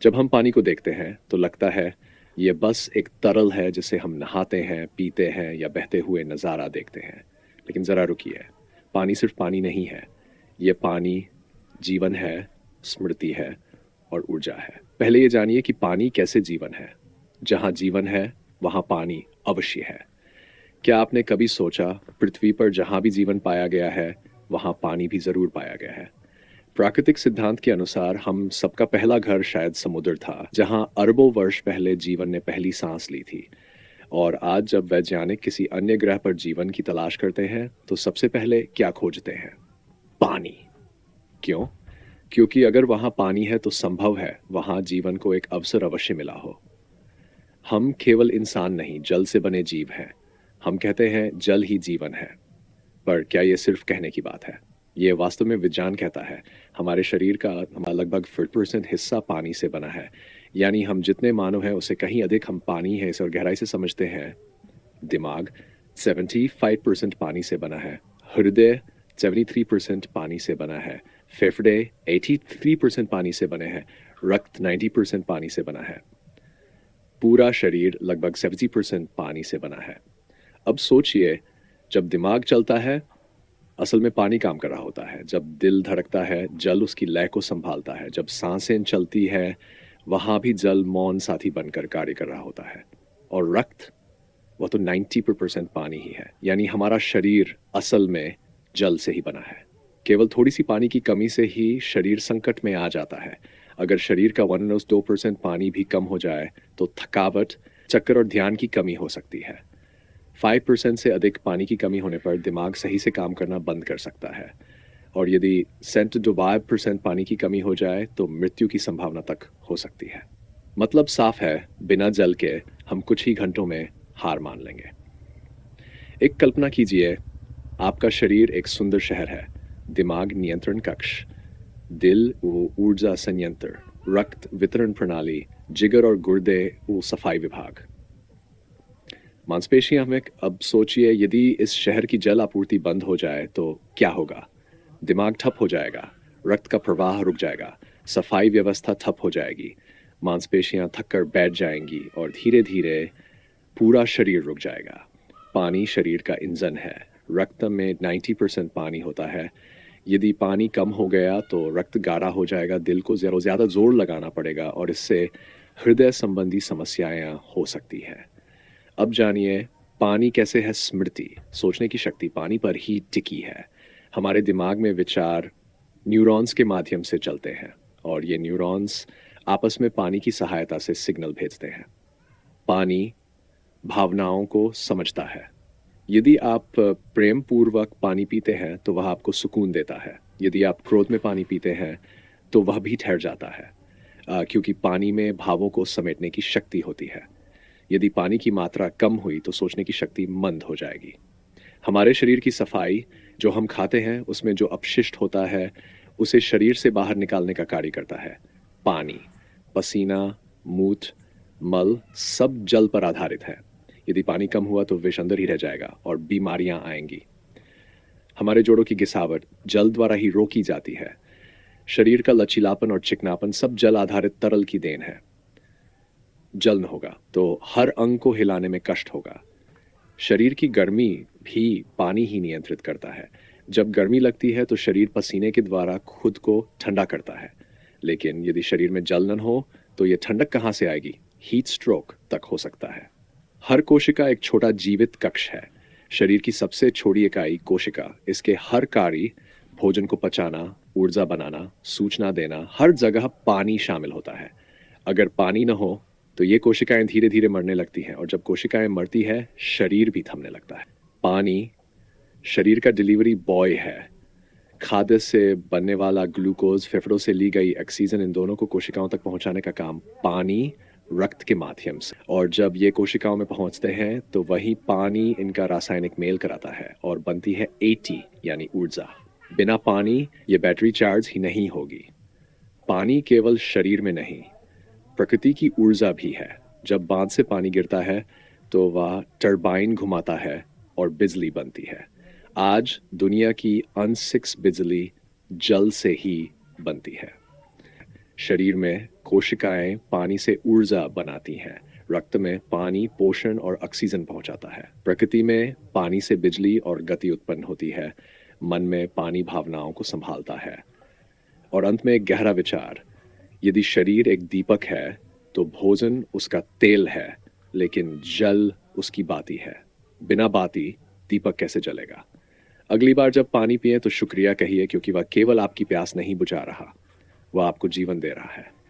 जब हम पानी को देखते हैं तो लगता है ये बस एक तरल है जिसे हम नहाते हैं, पीते हैं या बहते हुए नज़ारा देखते हैं। लेकिन ज़रा रुकिए, पानी सिर्फ पानी नहीं है। ये पानी जीवन है, स्मृति है और ऊर्जा है। पहले ये जानिए कि पानी कैसे जीवन है। जहाँ जीवन है, वहाँ पानी अवश्य है। क्या आपने कभी सोचा पृथ्वी पर जहाँ भी जीवन पाया गया है, वहाँ पानी भी ज़रूर पाया गया है? प्राकृतिक सिद्धांत के अनुसार हम सबका पहला घर शायद समुद्र था, जहां अरबों वर्ष पहले जीवन ने पहली सांस ली थी। और आज जब वैज्ञानिक किसी अन्य ग्रह पर जीवन की तलाश करते हैं, तो सबसे पहले क्या खोजते हैं? पानी। क्यों? क्योंकि अगर वहां पानी है तो संभव है वहां जीवन को एक अवसर अवश्य मिला हो। हम केवल इंसान नहीं, जल से बने जीव हैं। हम कहते हैं जल ही जीवन है, पर क्या ये सिर्फ कहने की बात है? ये वास्तव में विज्ञान कहता है। हमारे शरीर का लगभग 50% हिस्सा पानी से बना है। यानी हम जितने मानव हैं उससे कहीं अधिक हम पानी है इसे और गहराई से समझते हैं। दिमाग 75% पानी से बना है। हृदय 73% पानी से बना है। फेफड़े 83% पानी से बने हैं। रक्त 90% पानी से बना है। पूरा शरीर लगभग 70% पानी से बना है। अब सोचिए, जब दिमाग चलता है असल में पानी काम कर रहा होता है। जब दिल धड़कता है, जल उसकी लय को संभालता है। जब सांसें चलती है, वहाँ भी जल मौन साथी बनकर कार्य कर रहा होता है। और रक्त, वह तो 90% पानी ही है। यानी हमारा शरीर असल में जल से ही बना है। केवल थोड़ी सी पानी की कमी से ही शरीर संकट में आ जाता है। अगर शरीर का 1-2% पानी भी कम हो जाए तो थकावट, चक्कर और ध्यान की कमी हो सकती है। 5% से अधिक पानी की कमी होने पर दिमाग सही से काम करना बंद कर सकता है। और यदि 10-5% पानी की कमी हो जाए तो मृत्यु की संभावना तक हो सकती है। मतलब साफ है, बिना जल के हम कुछ ही घंटों में हार मान लेंगे। एक कल्पना कीजिए, आपका शरीर एक सुंदर शहर है। दिमाग नियंत्रण कक्ष, दिल वो ऊर्जा संयंत्र, रक्त वितरण प्रणाली, जिगर और गुर्दे वो सफाई विभाग, मांसपेशियां में। अब सोचिए, यदि इस शहर की जल आपूर्ति बंद हो जाए तो क्या होगा? दिमाग ठप हो जाएगा, रक्त का प्रवाह रुक जाएगा, सफाई व्यवस्था ठप हो जाएगी, मांसपेशियां थककर बैठ जाएंगी और धीरे धीरे पूरा शरीर रुक जाएगा। पानी शरीर का इंजन है। रक्त में 90% पानी होता है। यदि पानी कम हो गया तो रक्त गाढ़ा हो जाएगा, दिल को ज़्यादा जोर लगाना पड़ेगा और इससे हृदय संबंधी समस्याएं हो सकती हैं। अब जानिए, पानी कैसे है स्मृति। सोचने की शक्ति पानी पर ही टिकी है। हमारे दिमाग में विचार न्यूरॉन्स के माध्यम से चलते हैं और ये न्यूरॉन्स आपस में पानी की सहायता से सिग्नल भेजते हैं। पानी भावनाओं को समझता है। यदि आप प्रेम पूर्वक पानी पीते हैं तो वह आपको सुकून देता है। यदि आप क्रोध में पानी पीते हैं तो वह भी ठहर जाता है, क्योंकि पानी में भावों को समेटने की शक्ति होती है। यदि पानी की मात्रा कम हुई तो सोचने की शक्ति मंद हो जाएगी। हमारे शरीर की सफाई, जो हम खाते हैं उसमें जो अपशिष्ट होता है उसे शरीर से बाहर निकालने का कार्य करता है पानी। पसीना, मूत्र, मल सब जल पर आधारित है। यदि पानी कम हुआ तो विष अंदर ही रह जाएगा और बीमारियां आएंगी। हमारे जोड़ों की घिसावट जल द्वारा ही रोकी जाती है। शरीर का लचीलापन और चिकनापन सब जल आधारित तरल की देन है। जल न होगा तो हर अंग को हिलाने में कष्ट होगा। शरीर की गर्मी भी पानी ही नियंत्रित करता है। जब गर्मी लगती है तो शरीर पसीने के द्वारा खुद को ठंडा करता है। लेकिन यदि शरीर में जल न हो तो ये ठंडक कहाँ से आएगी? हीट स्ट्रोक तक हो सकता है। हर कोशिका एक छोटा जीवित कक्ष है। शरीर की सबसे छोटी इकाई कोशिका, इसके हर कार्य, भोजन को पचाना, ऊर्जा बनाना, सूचना देना, हर जगह पानी शामिल होता है। अगर पानी न हो तो ये कोशिकाएं धीरे धीरे मरने लगती हैं और जब कोशिकाएं मरती है शरीर भी थमने लगता है। पानी शरीर का डिलीवरी बॉय है। खाद्य से बनने वाला ग्लूकोज, फेफड़ों से ली गई ऑक्सीजन, इन दोनों को कोशिकाओं तक पहुंचाने का काम पानी रक्त के माध्यम से। और जब ये कोशिकाओं में पहुंचते हैं तो वही पानी इनका रासायनिक मेल कराता है और बनती है एटी यानी ऊर्जा। बिना पानी ये बैटरी चार्ज ही नहीं होगी। पानी केवल शरीर में नहीं, प्रकृति की ऊर्जा भी है। जब बांध से पानी गिरता है तो वह टरबाइन घुमाता है और बिजली बनती है। आज दुनिया की अनसिक्स बिजली जल से ही बनती है। शरीर में कोशिकाएं पानी से ऊर्जा बनाती हैं। रक्त में पानी पोषण और ऑक्सीजन पहुंचाता है। प्रकृति में पानी से बिजली और गति उत्पन्न होती है। मन में पानी भावनाओं को संभालता है। और अंत में एक गहरा विचार, यदि शरीर एक दीपक है तो भोजन उसका तेल है, लेकिन जल उसकी बाती है। बिना बाती दीपक कैसे जलेगा? अगली बार जब पानी पिए तो शुक्रिया कहिए, क्योंकि वह केवल आपकी प्यास नहीं बुझा रहा, वह आपको जीवन दे रहा है।